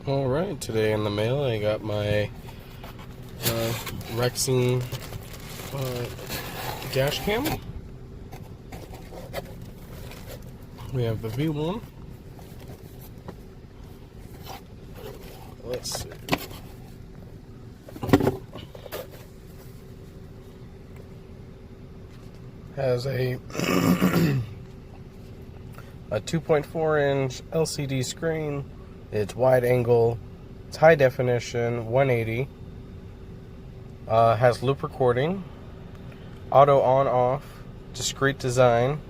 Alright, today in the mail I got my Rexing dash cam. We have the V1. Let's see. Has a 2.4-inch LCD screen. It's wide angle. It's high definition, 180. Has loop recording, auto on off, discrete design,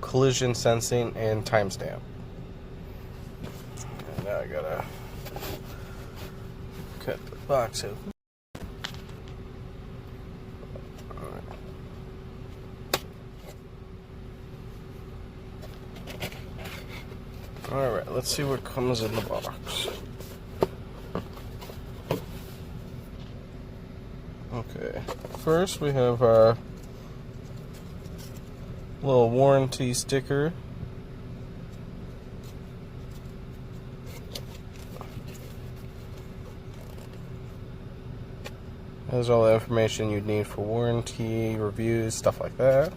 collision sensing, and timestamp. And now I gotta cut the box open. Alright, let's see what comes in the box. Okay, first we have our little warranty sticker. Has all the information you'd need for warranty, reviews, stuff like that.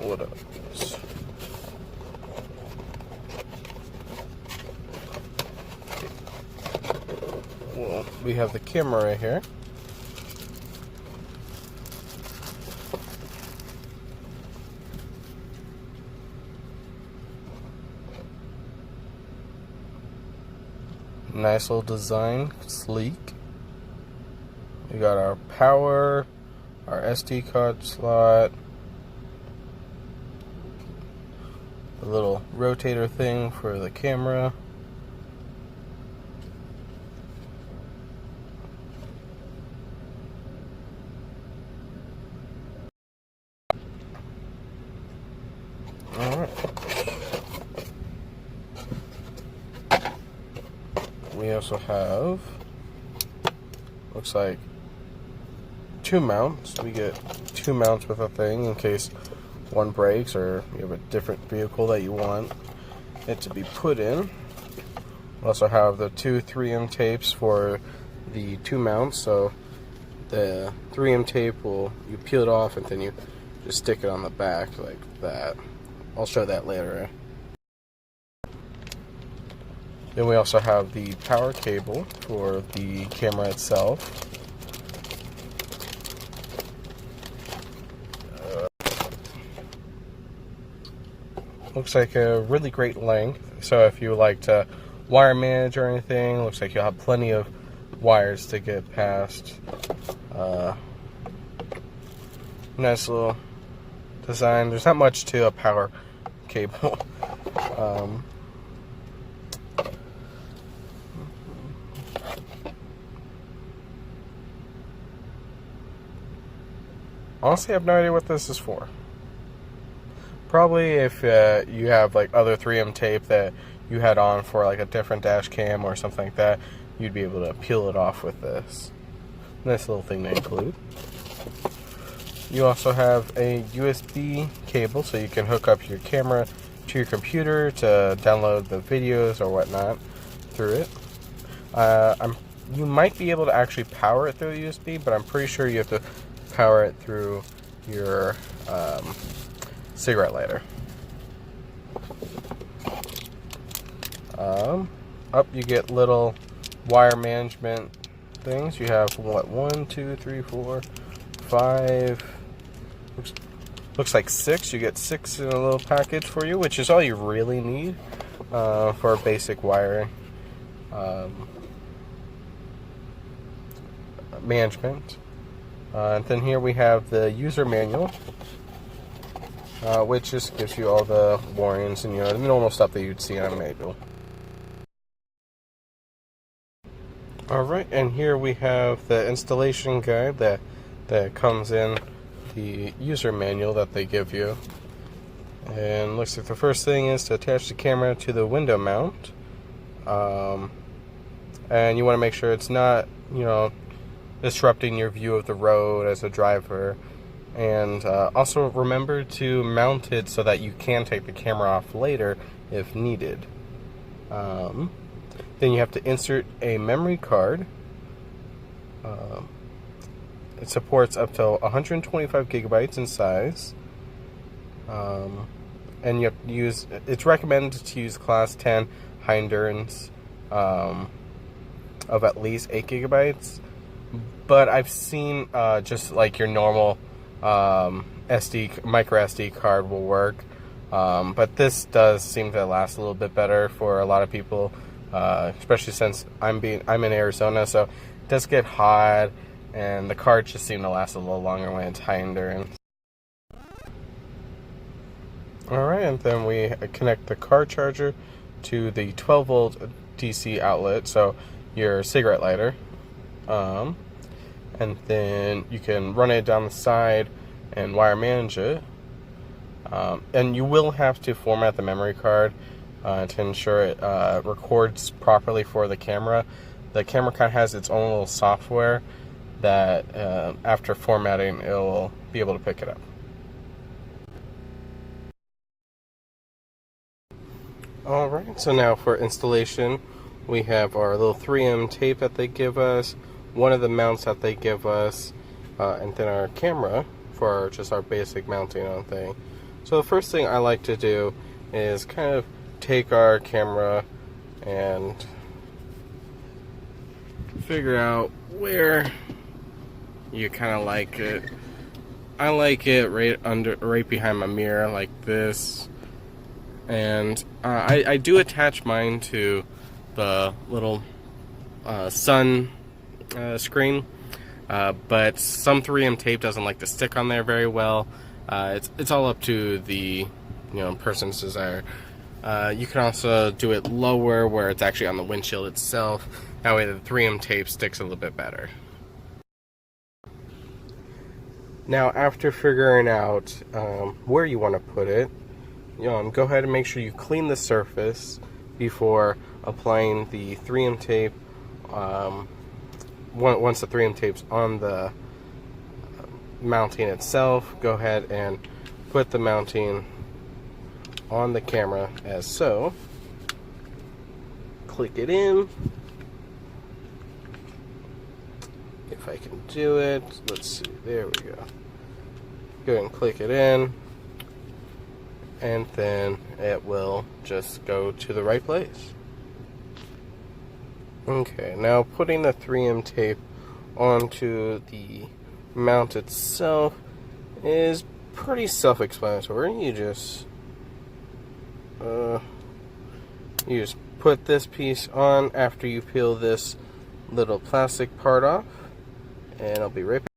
What else? Well, we have the camera right here. Nice little design, sleek. We got our power, our SD card slot, the little rotator thing for the camera. Alright. We also have, looks like, 2 mounts. We get 2 mounts with a thing in case one breaks or you have a different vehicle that you want it to be put in. We also have the 2 3M tapes for the 2 mounts. So the 3M tape you peel it off and then you just stick it on the back like that. I'll show that later. Then we also have the power cable for the camera itself. Looks like a really great length. So if you like to wire manage or anything, looks like you'll have plenty of wires to get past. Nice little design. There's not much to a power cable. Honestly, I have no idea what this is for. Probably if you have like other 3M tape that you had on for like a different dash cam or something like that, you'd be able to peel it off with this. Nice little thing to include. You also have a USB cable so you can hook up your camera to your computer to download the videos or whatnot through it. You might be able to actually power it through USB, but I'm pretty sure you have to power it through your cigarette lighter. Up you get little wire management things. You have what, 1, 2, 3, 4, 5. Looks like 6. You get 6 in a little package for you, which is all you really need for basic wiring management. And then here we have the user manual, which just gives you all the warnings and the normal stuff that you'd see on a manual. Alright, and here we have the installation guide that comes in the user manual that they give you. And looks like the first thing is to attach the camera to the window mount. And you want to make sure it's not, disrupting your view of the road as a driver And also remember to mount it so that you can take the camera off later if needed. Then you have to insert a memory card. It supports up to 125 gigabytes in size. And you have to use, it's recommended to use class 10 high endurance of at least 8 gigabytes. But I've seen just like your normal micro SD card will work. But this does seem to last a little bit better for a lot of people, especially since I'm in Arizona, so it does get hot, and the cards just seem to last a little longer when it's high endurance. Alright, and then we connect the car charger to the 12 volt DC outlet, so your cigarette lighter. And then you can run it down the side and wire manage it. And you will have to format the memory card to ensure it records properly for the camera. The camera card has its own little software that after formatting it will be able to pick it up. Alright, so now for installation, we have our little 3M tape that they give us, one of the mounts that they give us, and then our camera for just our basic mounting on thing. So the first thing I like to do is kind of take our camera and figure out where you kind of like it. I like it right behind my mirror like this. And I do attach mine to the little sun screen, but some 3M tape doesn't like to stick on there very well. It's all up to the person's desire. You can also do it lower where it's actually on the windshield itself. That way the 3M tape sticks a little bit better. Now after figuring out where you want to put it, go ahead and make sure you clean the surface before applying the 3M tape. Once the 3M tape's on the mounting itself, go ahead and put the mounting on the camera as so. Click it in. If I can do it, let's see, there we go. Go ahead and click it in, and then it will just go to the right place. Okay, now putting the 3M tape onto the mount itself is pretty self-explanatory. You just put this piece on after you peel this little plastic part off, and I'll be right back.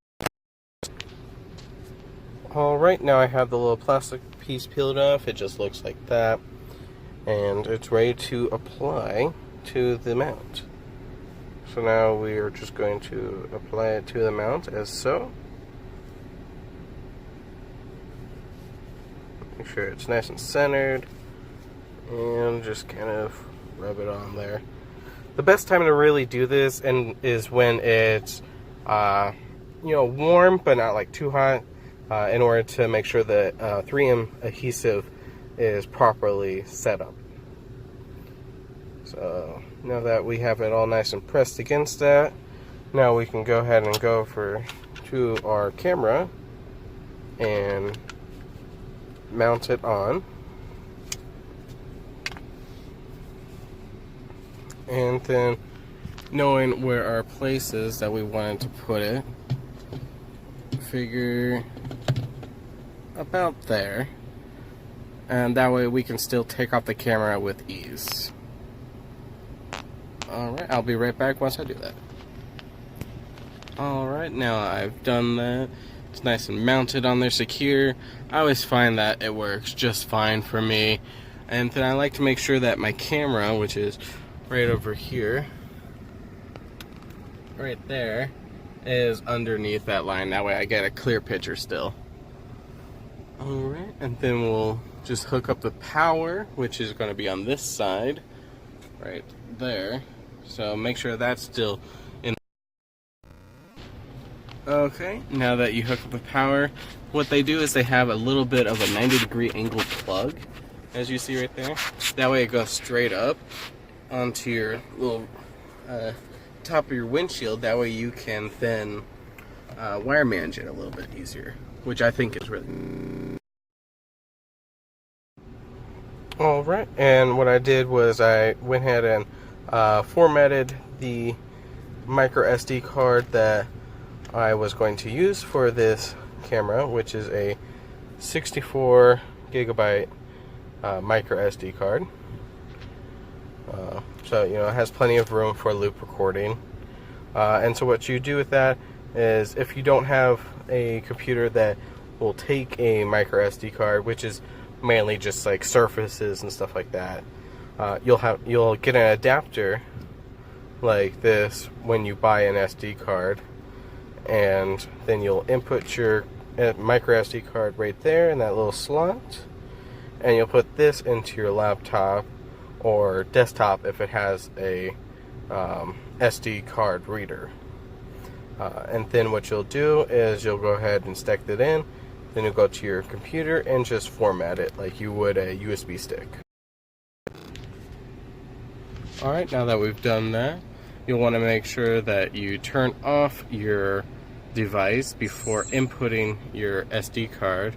Alright, now I have the little plastic piece peeled off. It just looks like that, and it's ready to apply to the mount. So now we are just going to apply it to the mount as so. Make sure it's nice and centered, and just kind of rub it on there. The best time to really do this is when it's warm but not like too hot, in order to make sure that 3M adhesive is properly set up. So now that we have it all nice and pressed against that, now we can go ahead and go over to our camera and mount it on. And then knowing where our place is that we wanted to put it, figure about there, and that way we can still take off the camera with ease. Alright, I'll be right back once I do that. Alright, now I've done that. It's nice and mounted on there secure. I always find that it works just fine for me. And then I like to make sure that my camera, which is right over here, right there, is underneath that line. That way I get a clear picture still. Alright, and then we'll just hook up the power, which is going to be on this side, right there. So make sure that's still in. Okay, now that you hook up the power, what they do is they have a little bit of a 90-degree angle plug, as you see right there. That way it goes straight up onto your little top of your windshield. That way you can then wire manage it a little bit easier, which I think is really... Alright, and what I did was I went ahead and formatted the micro SD card that I was going to use for this camera, which is a 64 gigabyte micro SD card. So, you know, it has plenty of room for loop recording. And so what you do with that is, if you don't have a computer that will take a micro SD card, which is mainly just like surfaces and stuff like that, you'll get an adapter like this when you buy an SD card, and then you'll input your micro SD card right there in that little slot, and you'll put this into your laptop or desktop if it has a SD card reader. And then what you'll do is you'll go ahead and stick that in, then you'll go to your computer and just format it like you would a USB stick. Alright, now that we've done that, you'll want to make sure that you turn off your device before inputting your SD card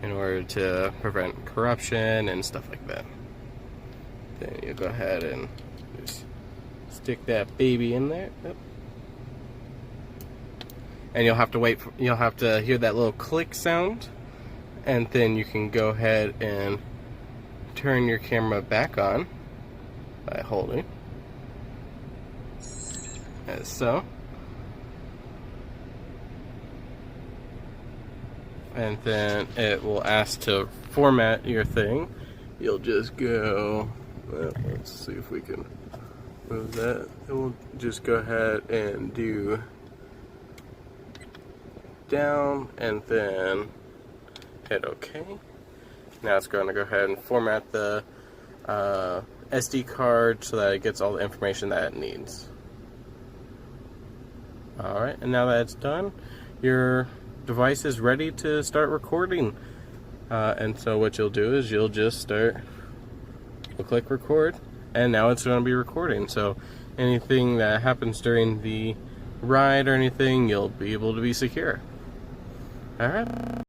in order to prevent corruption and stuff like that. Then you go ahead and just stick that baby in there. Yep. And you'll have to wait for, you'll have to hear that little click sound, and then you can go ahead and turn your camera back on by holding as so. And then it will ask to format your thing. You'll just go, well, let's see if we can move that. It will just go ahead and do down and then hit OK. Now it's going to go ahead and format the SD card so that it gets all the information that it needs. Alright, and now that it's done, your device is ready to start recording. And so what you'll do is you'll just you'll click record, and now it's going to be recording. So anything that happens during the ride or anything, you'll be able to be secure. Alright.